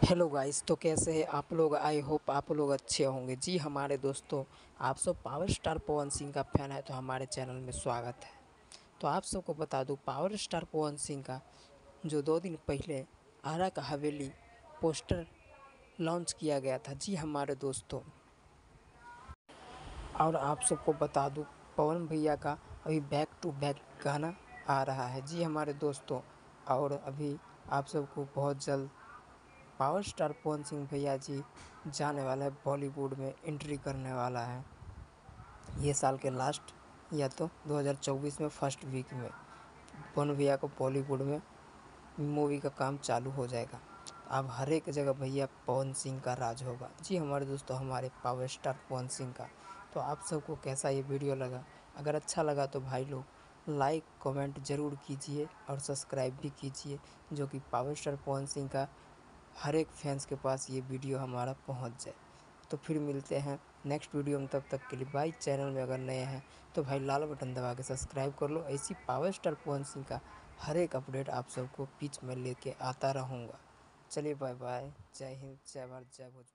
Hello guys, तो कैसे हैं आप लोग। आई होप आप लोग अच्छे होंगे। जी हमारे दोस्तों, आप सब पावर स्टार पवन सिंह का फैन है तो हमारे चैनल में स्वागत है। तो आप सबको बता दूं, पावर स्टार पवन सिंह का जो 2 दिन पहले आरा का हवेली पोस्टर लॉन्च किया गया था। जी हमारे दोस्तों, और आप सबको बता दूं, पवन भैया का अभी बैक टू बैक गाना आ रहा है। जी हमारे दोस्तों, और अभी आप सबको बहुत जल्द पावर स्टार पवन सिंह भैया जी जाने वाला है, बॉलीवुड में एंट्री करने वाला है ये साल के लास्ट या तो 2024 में फर्स्ट वीक में पवन भैया को बॉलीवुड में मूवी का काम चालू हो जाएगा। अब हर एक जगह भैया पवन सिंह का राज होगा। जी हमारे दोस्तों, हमारे पावर स्टार पवन सिंह का। तो आप सबको कैसा ये वीडियो लगा? अगर अच्छा लगा तो भाई लोग लाइक कमेंट ज़रूर कीजिए और सब्सक्राइब भी कीजिए, जो कि पावर स्टार पवन सिंह का हर एक फैंस के पास ये वीडियो हमारा पहुंच जाए। तो फिर मिलते हैं नेक्स्ट वीडियो में, तब तक के लिए बाय। चैनल में अगर नए हैं तो भाई लाल बटन दबा के सब्सक्राइब कर लो। ऐसी पावर स्टार पवन सिंह का हर एक अपडेट आप सबको बीच में लेके आता रहूँगा। चलिए बाय बाय, जय हिंद, जय भारत, जय भोजपुरी।